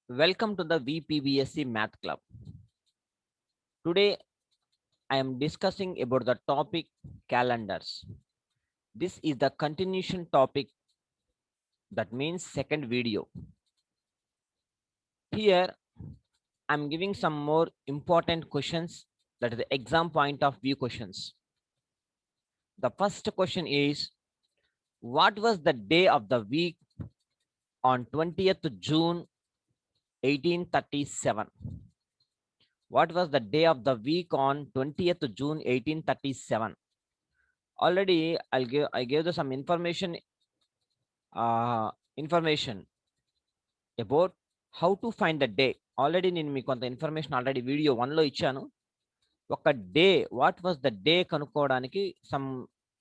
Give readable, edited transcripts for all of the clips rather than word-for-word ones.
Welcome to the VPBSC Math Club. Today I am discussing about the topic calendars. This is the continuation topic, that means second video. Here I am giving some more important questions, that is the exam point of view questions. The first question is, what was the day of the week on 20th June 1837? What was the day of the week on 20th June 1837? Already I gave the some information about how to find the day. Already నేను మీకు కొంత information already video 1లో ఇచ్చాను. ఒక day what was the day కనుక్కోవడానికి some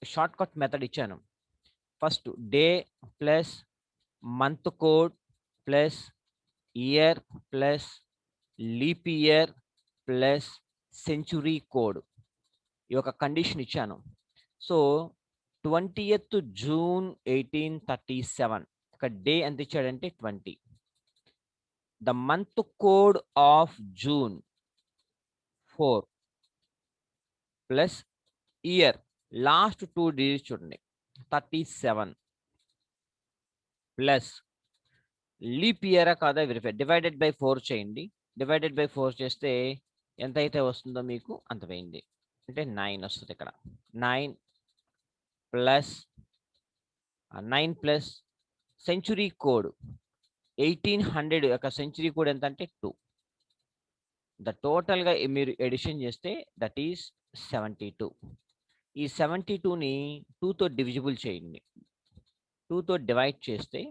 short cut method ఇచ్చాను. First day plus month code plus year plus leap year plus century code, ఈ యొక్క condition ఇచ్చాను. సో 20th June 1837 ఒక డే ఎంత ఇచ్చాడంటే 20. The month code of June 4 plus year last 2 digits చూడండి 37 plus leap year కాదా verify divided by 4 చేయండి. Divided by 4 చేస్తే ఎంత అయితే వస్తుందో మీకు అంత వేయండి, అంటే 9 వస్తుంది. ఇక్కడ 9 ప్లస్ 9 ప్లస్ సెంచురీ కోడ్ 1800 యొక్క సెంచురీ కోడ్ ఎంత అంటే 2. ద టోటల్గా మీరు ఎడిషన్ చేస్తే దట్ ఈస్ 72. ఈ 72ని 2తో డివిజిబుల్ చేయండి. 2తో డివైడ్ చేస్తే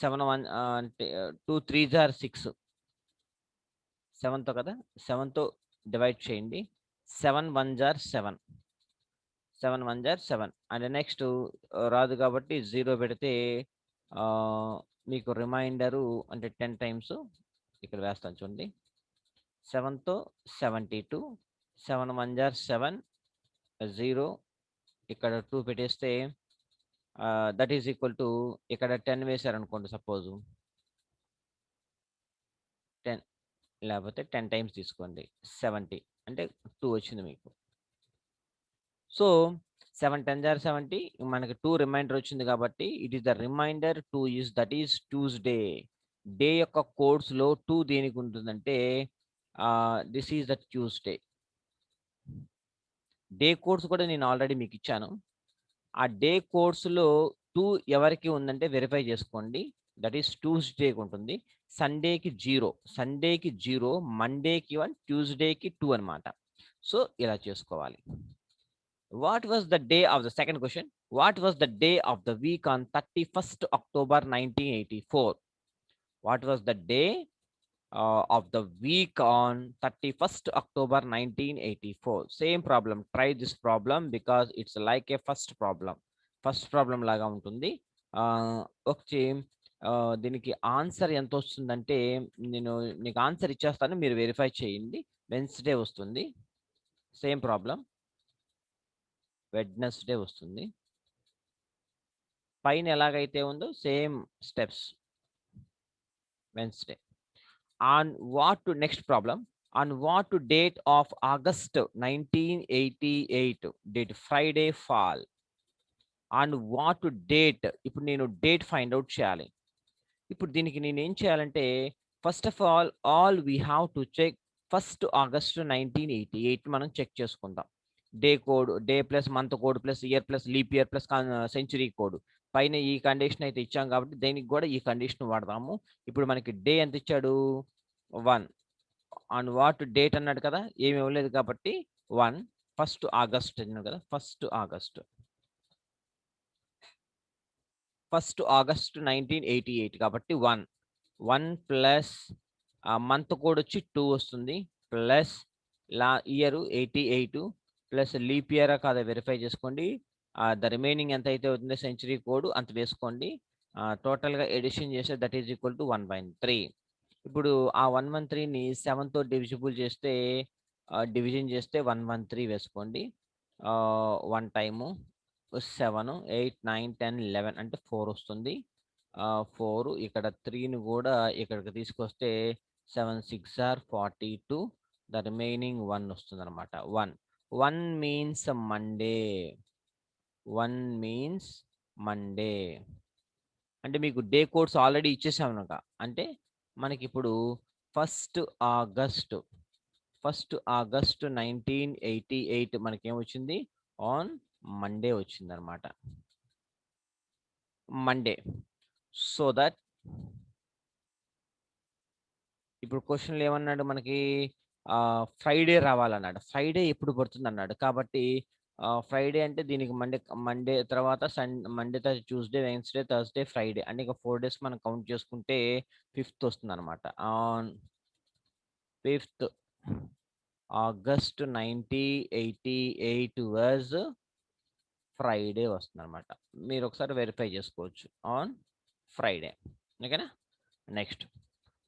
7 అంటే 2 3 జార్ 6, 7తో కదా, 7తో డివైడ్ చేయండి. 7 1 జార్ 7, 7 1 జార్ 7. అండ్ నెక్స్ట్ రాదు కాబట్టి 0 పెడితే మీకు రిమైండరు అంటే 10 టైమ్స్ ఇక్కడ వేస్తాను చూడండి. 7తో 72, 7 1 జార్ 7, 0 ఇక్కడ 2 పెట్టేస్తే దట్ ఈస్ ఈక్వల్ టు ఇక్కడ 10 వేశారనుకోండి, సపోజు 10 లేకపోతే 10 టైమ్స్ తీసుకోండి, 70 అంటే 2 వచ్చింది మీకు. సో 7 10 జార్ 70, మనకి 2 రిమైండర్ వచ్చింది కాబట్టి it is the reminder 2 is that is Tuesday. Day యొక్క కోడ్స్లో 2 దేనికి ఉంటుందంటే this is the Tuesday. Day codes కూడా నేను ఆల్రెడీ మీకు ఇచ్చాను. ఆ డే కోడ్స్లో 2 ఎవరికి ఉందంటే వెరిఫై చేసుకోండి. దట్ ఈస్ ట్యూస్డేకి ఉంటుంది, సండేకి 0, సండేకి 0, మండేకి 1, ట్యూస్డేకి 2 అనమాట. సో ఇలా చేసుకోవాలి. What was the day of the second question, what was the day of the week on 31st October 1984? What was the day of the week on 31st October 1984? Same problem. Try this problem because it's like a first problem లాగా ఉంటుంది. ఒకటి దీనికి answer ఎంత వస్తుందంటే నేను నీకు answer ఇచ్చేస్తాను, మీరు వెరిఫై చేయండి. వెన్స్డే వస్తుంది. సేమ్ ప్రాబ్లం, వెడ్నెస్డే వస్తుంది. పైన ఎలాగైతే ఉందో same steps, Wednesday. On what to next problem, on what to date of August 1988 did Friday fall? On what to date, ఇప్పుడు నేను డేట్ ఫైండ్ అవుట్ చేయాలి. ఇప్పుడు దీనికి నేను ఏం చేయాలంటే first of all we have to check 1st August 1988 మనం check చేసుకుందాం. Day code, day plus month code plus year plus leap year plus century code, పైన ఈ కండిషన్ అయితే ఇచ్చాం కాబట్టి దీనికి కూడా ఈ కండిషన్ వాడదాము. ఇప్పుడు మనకి డే ఎంత ఇచ్చాడు, 1. ఆన్ వాట్ డేట్ అన్నాడు కదా, ఏమి ఇవ్వలేదు కాబట్టి 1. 1st August అన్నాడు కదా, 1st August 1988 కాబట్టి 1 ప్లస్ మంత్ కోడ్ వచ్చి 2 వస్తుంది, plus year 88 plus leap year కాదా వెరిఫై చేసుకోండి. ద రిమైనింగ్ ఎంత అయితే అవుతుందో సెంచురీ కోడ్ అంత వేసుకోండి. టోటల్గా ఎడిషన్ చేస్తే దట్ ఈజ్ ఈక్వల్ టు 1/3. ఇప్పుడు ఆ 1/3ని 7తో డివిజిబుల్ చేస్తే డివిజన్ చేస్తే 1/3 వేసుకోండి. 1 టైము 7 8 9 10 11 అంటే 4 వస్తుంది. 4 ఇక్కడ 3ని కూడా ఇక్కడికి తీసుకొస్తే 7 6 ఆర్ 42 ద రిమైనింగ్ 1 వస్తుందన్నమాట. 1 మీన్స్ మండే. 1 means Monday. అంటే మీకు డే కోడ్స్ ఆల్రెడీ ఇచ్చేసామనక. అంటే మనకిప్పుడు 1 ఆగస్ట్ 1988 మనకేమొచ్చింది? ఆన్ మండే వచ్చిందనమాట. మండే. సో దట్ ఇప్పుడు క్వెషన్‌లో ఏమన్నాడు మనకి? ఫ్రైడే రావాలన్నాడు. ఫ్రైడే ఎప్పుడు పడుతుందన్నాడు. కాబట్టి ఫ్రైడే అంటే దీనికి మండే తర్వాత Monday, Tuesday, Wednesday, Thursday, Friday అంటే ఇక 4 డేస్ మనం కౌంట్ చేసుకుంటే ఫిఫ్త్ వస్తుందనమాట. On fifth August 1988 was Friday వస్తుందనమాట. మీరు ఒకసారి వెరిఫై చేసుకోవచ్చు. On Friday. ఓకేనా? Next.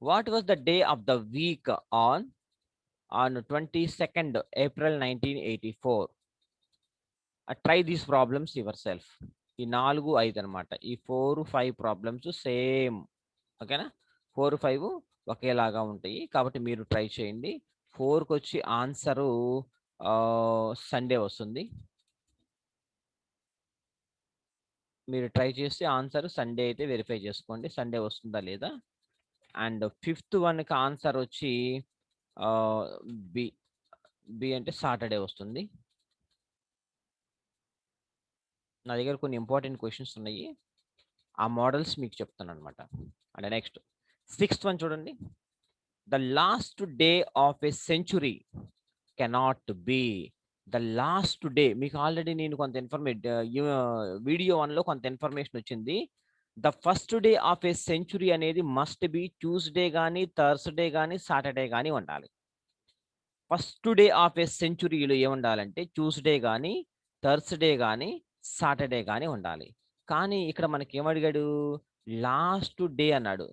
What was the day of the week on 22nd April 1984? Try these problems yourself. ఈ 4, 5 అనమాట. ఈ 4, 5 ప్రాబ్లమ్స్ సేమ్. ఓకేనా? 4, 5 ఒకేలాగా ఉంటాయి. కాబట్టి మీరు ట్రై చేయండి. 4కి వచ్చి ఆన్సరు సండే వస్తుంది. మీరు ట్రై చేసి ఆన్సర్ సండే అయితే వెరిఫై చేసుకోండి. సండే వస్తుందా లేదా? అండ్ 5th వన్‌కి ఆన్సర్ వచ్చి బి. బి అంటే సాటర్డే వస్తుంది. నా దగ్గర కొన్ని ఇంపార్టెంట్ క్వెషన్స్ ఉన్నాయి. ఆ మోడల్స్ మీకు చెప్తాననమాట. అండ్ నెక్స్ట్ 6th వన్ చూడండి. The last day of a century cannot be. The last day మీకు ఆల్రెడీ నేను కొంత వీడియో 1లో కొంత ఇన్ఫర్మేషన్ వచ్చింది. The first day of a century అనేది మస్ట్ బి ట్యూస్డే కానీ, థర్స్‌డే కానీ, సాటర్డే కానీ ఉండాలి. ఫస్ట్ డే ఆఫ్ ఎ సెంచురీలో ఏముండాలంటే ట్యూస్డే కానీ, థర్స్‌డే కానీ, సాటర్డే కానీ ఉండాలి. కానీ ఇక్కడ మనకేమడిగాడు? లాస్ట్ డే అన్నాడు.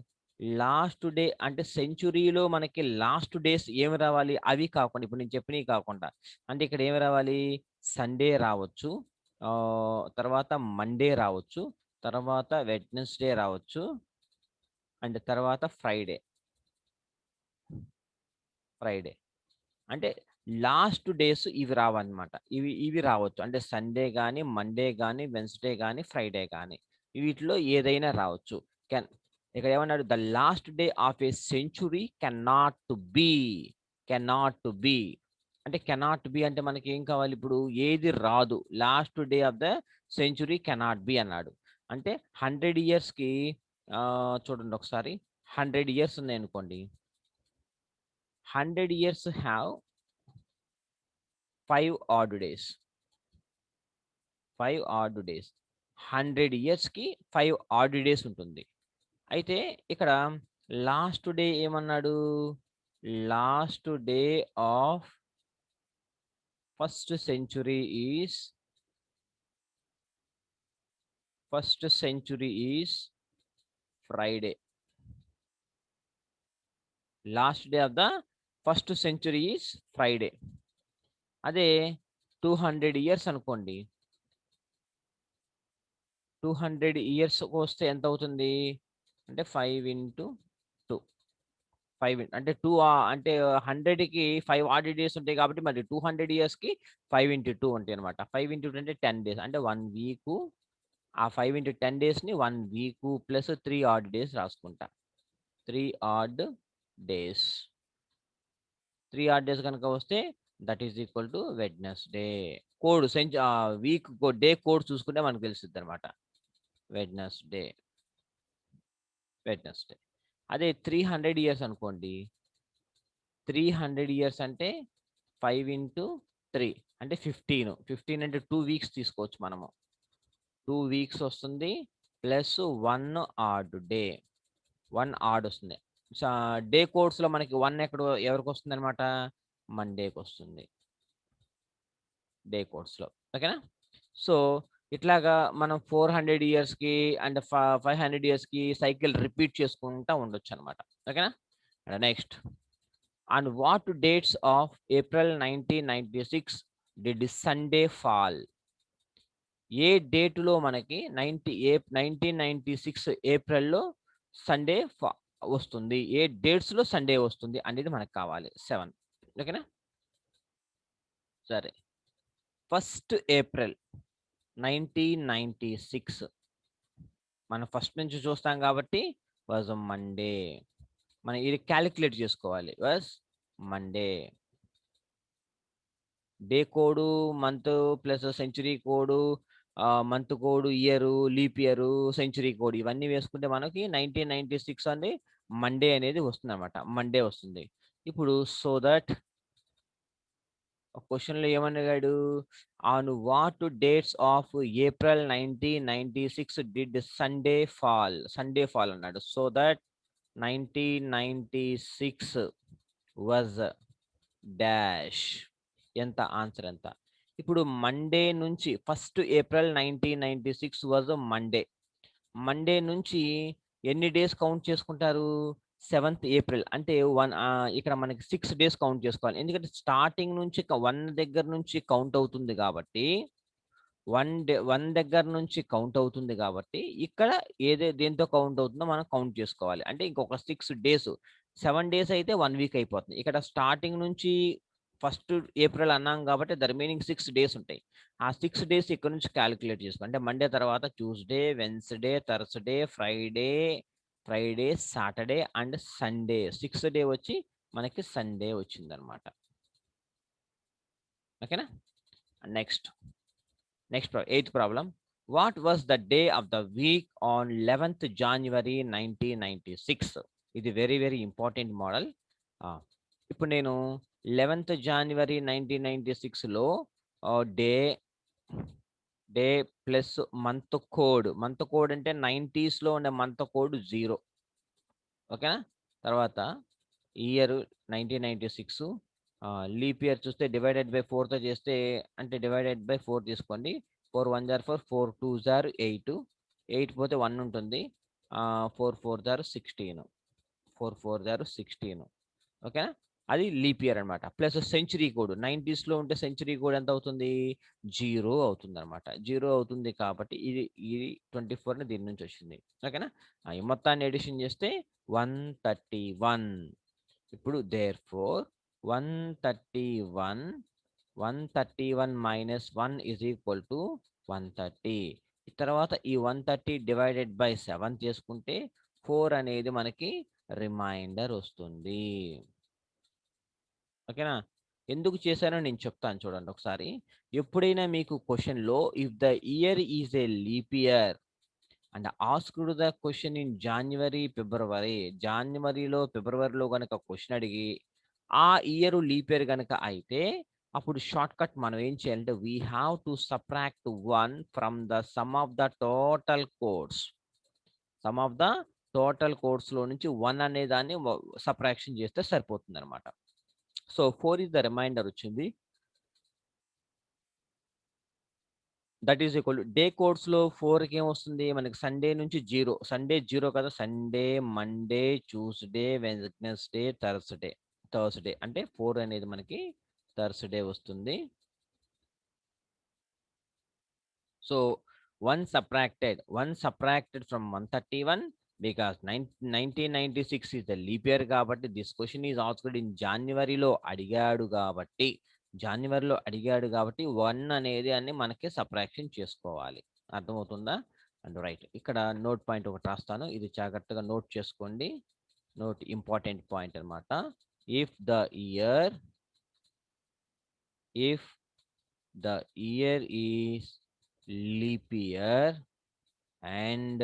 లాస్ట్ డే అంటే సెంచురీలో మనకి లాస్ట్ డేస్ ఏమి రావాలి? అవి కాకుండా ఇప్పుడు నేను చెప్పినవి కాకుండా. అంటే ఇక్కడ ఏమి రావాలి? సండే రావచ్చు. తర్వాత మండే రావచ్చు. తర్వాత వెడ్నెస్‌డే రావచ్చు. అండ్ తర్వాత ఫ్రైడే. అంటే లాస్ట్ డేస్ ఇవి రావన్నమాట. ఇవి రావచ్చు. అంటే సండే గాని, మండే గాని, వెడ్నెస్‌డే గాని, ఫ్రైడే గాని. వీటిలో ఏదైనా రావచ్చు. ఇక్కడ ఏమన్నాడు? The last day of a century cannot B. అంటే కెనాట్ బి అంటే మనకి ఏం కావాలి ఇప్పుడు? ఏది రాదు. Last day of the century cannot B అన్నాడు. అంటే 100 ఇయర్స్‌కి చూడండి ఒకసారి 100 ఇయర్స్ ఉన్నాయనుకోండి. 100 years have 5 odd days. 5 odd days. 100 ఇయర్స్‌కి 5 ఆడ్ డేస్ ఉంటుంది. అయితే ఇక్కడ లాస్ట్ డే ఏమన్నాడు? Last day of first century is Friday. Last day of the first century is Friday. అదే 200 ఇయర్స్ అనుకోండి. 200 ఇయర్స్‌కి వస్తే ఎంత అవుతుంది? అంటే 5 ఇంటూ 2. 5 అంటే 2 అంటే 100కి 5 ఆడ్ డేస్ ఉంటాయి కాబట్టి మరి 200 ఇయర్స్‌కి 5 ఇంటూ 2 ఉంటాయన్నమాట. 5 ఇంటూ 2 అంటే 10 డేస్. అంటే 1 వీకు. ఆ 5 ఇంటూ 10 డేస్‌ని 1 వీకు ప్లస్ 3 ఆడ్ డేస్ రాసుకుంటా. 3 ఆడ్ డేస్. 3 ఆడ్ డేస్ కనుక వస్తే that is equal to Wednesday. Code week day code చూసుకుంటే మనకు తెలుస్తుందన్నమాట. వెడ్నెస్‌డే. అదే 300 ఇయర్స్ అనుకోండి. 300 ఇయర్స్ అంటే 5 ఇంటూ 3 అంటే 15. 15 అంటే 2 వీక్స్ తీసుకోవచ్చు మనము. 2 వీక్స్ వస్తుంది. Plus 1 add day. 1 ఆడ్ వస్తుంది. డే కోడ్స్‌లో మనకి 1 ఎవరికి వస్తుందన్నమాట? మండేకి వస్తుంది. డే కోడ్స్‌లో. ఓకేనా? సో, ఇట్లాగా మనం 400 ఇయర్స్‌కి అండ్ 500 ఇయర్స్‌కి సైకిల్ రిపీట్ చేసుకుంటా ఉండొచ్చన్నమాట. ఓకేనా? Next. On what dates of April 1996 did Sunday fall? ఏ డేటులో మనకి 1996 ఏప్రిల్లో సండే వస్తుంది, ఏ డేట్స్లో సండే వస్తుంది అనేది మనకు కావాలి. 7. ఓకేనా? సరే, 1 ఏప్రిల్ 1996 మనం ఫస్ట్ నుంచి చూస్తాం కాబట్టి వాజ్ మండే. మనం ఇది క్యాలిక్యులేట్ చేసుకోవాలి. Was Monday. Day code, month plus century code, month code, year, leap year, century code ఇవన్నీ వేసుకుంటే మనకి 1996 అని మండే అనేది వస్తుంది అనమాట. మండే వస్తుంది. ఇప్పుడు సో దట్ క్వశ్చన్లో ఏమని అడిగాడు, on what dates of April 1996 did Sunday fall అన్నాడు. So that 1996 was dash. ఎంత ఆన్సర్ ఎంత? ఇప్పుడు మండే నుంచి 1 ఏప్రిల్ 1996 వాజ్ మండే. మండే నుంచి ఎన్ని డేస్ కౌంట్ చేసుకుంటారు? 7th ఏప్రిల్ అంటే ఇక్కడ మనకి 6 డేస్ కౌంట్ చేసుకోవాలి. ఎందుకంటే స్టార్టింగ్ నుంచి 1 దగ్గర నుంచి కౌంట్ అవుతుంది కాబట్టి 1 దగ్గర నుంచి కౌంట్ అవుతుంది కాబట్టి ఇక్కడ దేంతో కౌంట్ అవుతుందో మనం కౌంట్ చేసుకోవాలి. అంటే ఇంకొక 6 డేస్, 7 డేస్ అయితే 1 వీక్ అయిపోతుంది. ఇక్కడ స్టార్టింగ్ నుంచి 1 ఏప్రిల్ అన్నాం కాబట్టి ద రిమైనింగ్ 6 డేస్ ఉంటాయి. ఆ 6 డేస్ ఇక్కడ నుంచి క్యాలిక్యులేట్ చేసుకో. అంటే మండే తర్వాత Tuesday, Wednesday, Thursday, Friday, Saturday and Sunday. 6th day వచ్చి మనకి సండే వచ్చిందనమాట. ఓకేనా? Next 8th problem. What was the day of the week on 11th January 1996? ఇది వెరీ వెరీ ఇంపార్టెంట్ మోడల్. ఇప్పుడు నేను 11th January 1996లో డే ప్లస్ మంత్ కోడ్ అంటే 90sలో ఉండే మంత్ కోడ్ 0. ఓకేనా? తర్వాత ఇయర్ 1996, లీప్ ఇయర్ చూస్తే డివైడెడ్ బై 4తో చేస్తే, అంటే డివైడెడ్ బై 4 తీసుకోండి. 4 1 జార్ 4, 4 2 జార్ 8, 8 పోతే 1 ఉంటుంది. 4 4 జార్ 16, 4 4 జార్ 16. ఓకేనా? అది లీప్ ఇయర్ అనమాట. ప్లస్ సెంచురీ కోడ్ 90sలో ఉంటే సెంచురీ కోడ్ ఎంత అవుతుంది? 0 అవుతుంది అనమాట. 0 అవుతుంది కాబట్టి ఇది 24 దీని నుంచి వచ్చింది. ఓకేనా? ఈ మొత్తాన్ని ఎడిషన్ చేస్తే 131. ఇప్పుడు therefore 131 minus 1 is equal to 130. తర్వాత ఈ 130 డివైడెడ్ బై 7 చేసుకుంటే 4 అనేది మనకి రిమైండర్ వస్తుంది. ఓకేనా? ఎందుకు చేశానో నేను చెప్తాను చూడండి ఒకసారి. ఎప్పుడైనా మీకు క్వశ్చన్లో if the year is a leap year and asked the question in జనవరిలో ఫిబ్రవరిలో కనుక క్వశ్చన్ అడిగి ఆ ఇయర్ లీప్ ఇయర్ కనుక అయితే అప్పుడు షార్ట్ కట్ మనం ఏం చేయాలంటే we have to subtract 1 from the sum of the total codes లో నుంచి 1 అనే దాన్ని సబ్ట్రాక్షన్ చేస్తే సరిపోతుంది అనమాట. సో 4 ఇస్ ద రిమైండర్ వచ్చింది. That is equal day codes లో 4కి ఏమొస్తుంది మనకి? సండే నుంచి 0. సండే 0 కదా. Sunday, Monday, Tuesday, Wednesday, Thursday అంటే 4 అనేది మనకి థర్స్డే వస్తుంది. So 1 subtracted from 131 because 1996 is the leap year కాబట్టి this question is asked in జనవరిలో అడిగాడు కాబట్టి 1 అనేది అని మనకి సబ్ట్రాక్షన్ చేసుకోవాలి. అర్థమవుతుందా? And right. ఇక్కడ నోట్ పాయింట్ ఒకటి రాస్తాను, ఇది జాగ్రత్తగా నోట్ చేసుకోండి. నోట్ ఇంపార్టెంట్ పాయింట్ అనమాట. If the year is leap year and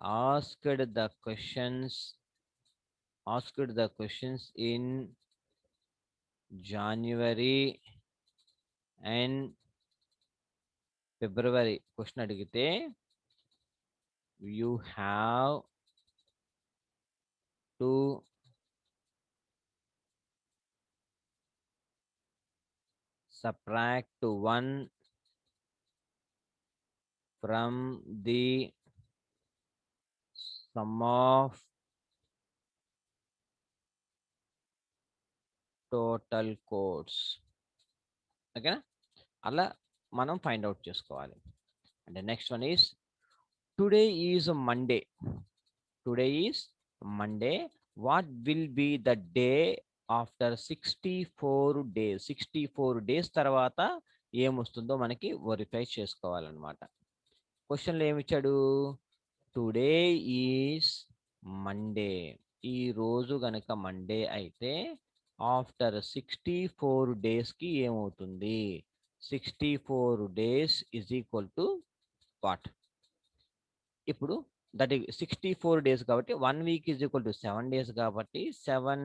asked the questions in January and February question అడిగితే you have to subtract 1 from the sum of total codes. ఓకేనా? అలా మనం ఫైండ్ అవుట్ చేసుకోవాలి. And next one is today is Monday. Today is Monday. What will be the day after 64 days? 64 days తర్వాత ఏమొస్తుందో మనకి verify చేసుకోవాలన్నమాట. క్వశ్చన్లో ఏమిచ్చాడు? Today is Monday. ఈ రోజు గనక మండే అయితే ఆఫ్టర్ 64 డేస్కి ఏమవుతుంది? 64 days is equal to what? ఇప్పుడు దట్ 64 డేస్ కాబట్టి 1 week is equal to 7 days కాబట్టి 7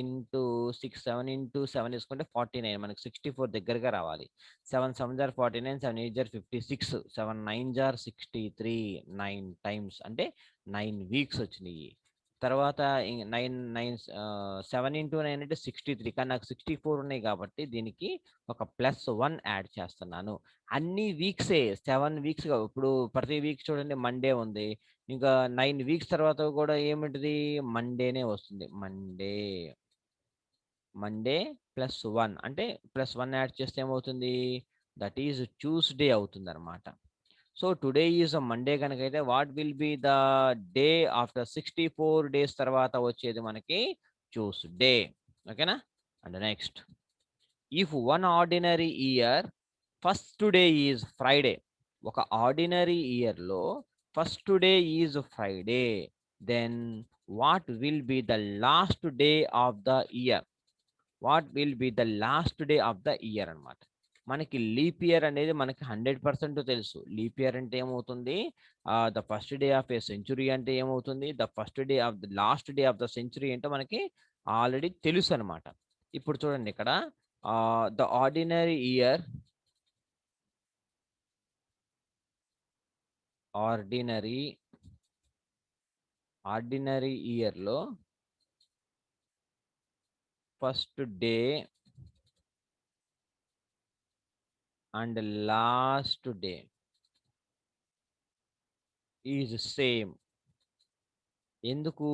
ఇంటూ 6, 7 ఇంటూ 7 వేసుకుంటే 49. మనకి 64 దగ్గరగా రావాలి. 7 7 జార్ 49, 7 8 జార్ 56, 7 9 జార్ 63, 9 టైమ్స్ అంటే 9 వీక్స్ వచ్చినాయి. తర్వాత 7 ఇంటూ 9 అంటే 63, కానీ నాకు 64 ఉన్నాయి కాబట్టి దీనికి ఒక +1 యాడ్ చేస్తున్నాను. అన్ని వీక్సే 7 వీక్స్. ఇప్పుడు ప్రతి వీక్ చూడండి మండే ఉంది, ఇంకా 9 వీక్స్ తర్వాత కూడా ఏమిటిది? మండేనే వస్తుంది. మండే +1 అంటే +1 యాడ్ చేస్తే ఏమవుతుంది? దట్ ఈజ్ ట్యూస్డే అవుతుంది అనమాట. సో టుడే ఈజ్ మండే కనుకైతే what will be the day after 64 days తర్వాత వచ్చేది మనకి ట్యూస్డే. ఓకేనా? And next, if one ordinary year first day is Friday. ఒక ఆర్డినరీ ఇయర్లో first day is Friday, then what will be the last day of the year? What will be the last day of the year అనమాట. మనకి leap year అనేది మనకి 100% తెలుసు. Leap year అంటే ఏమవుతుంది? The first day of A century అంటే ఏమవుతుంది? The first day of the last day of the century అంటే మనకి ఆల్రెడీ తెలుసు అనమాట. ఇప్పుడు చూడండి ఇక్కడ ద ఆర్డినరీ ఇయర్, ఆర్డినరీ ఇయర్లో first day and last day is same. ఎందుకు?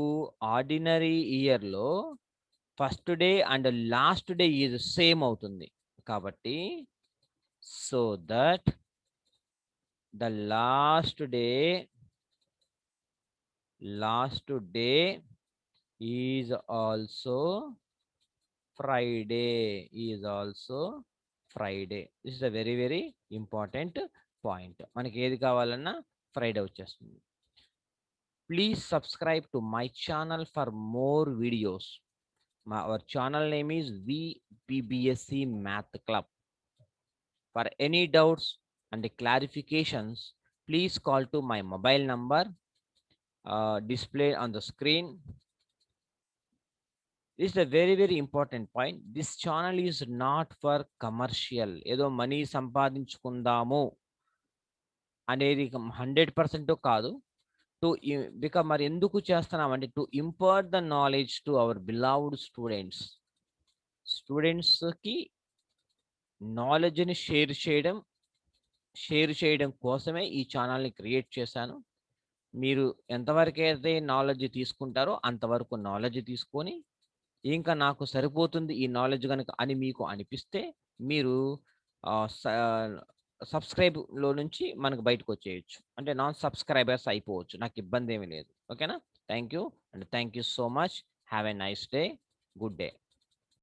ఆర్డినరీ ఇయర్లో first day and last day is same అవుతుంది కాబట్టి, so that the last day is also Friday. This is a very very important point. మనకి ఏది కావాలన్నా Friday వచ్చేస్తుంది. Please subscribe to my channel for more videos. Our channel name is VPBSC Math Club. For any doubts and clarifications, please call to my mobile number displayed on the screen. This is a very very important point. This channel is not for commercial. ఏదో money సంపాదించుకుందాము అనేది 100% కాదు. Because మరి ఎందుకు చేస్తున్నామంటే to impart the knowledge to our beloved స్టూడెంట్స్కి నాలెడ్జ్ని share చేయడం కోసమే ఈ ఛానల్ని క్రియేట్ చేశాను. మీరు ఎంతవరకు అయితే నాలెడ్జ్ తీసుకుంటారో అంతవరకు నాలెడ్జ్ తీసుకొని, ఇంకా నాకు సరిపోతుంది ఈ నాలెడ్జ్ కనుక అని మీకు అనిపిస్తే మీరు సబ్స్క్రైబ్లో నుంచి మనకు బయటకు వచ్చేయచ్చు. అంటే నాన్ సబ్స్క్రైబర్స్ అయిపోవచ్చు. నాకు ఇబ్బంది ఏమీ లేదు. ఓకేనా? Thank you and thank you so much. Have a nice day. Good day.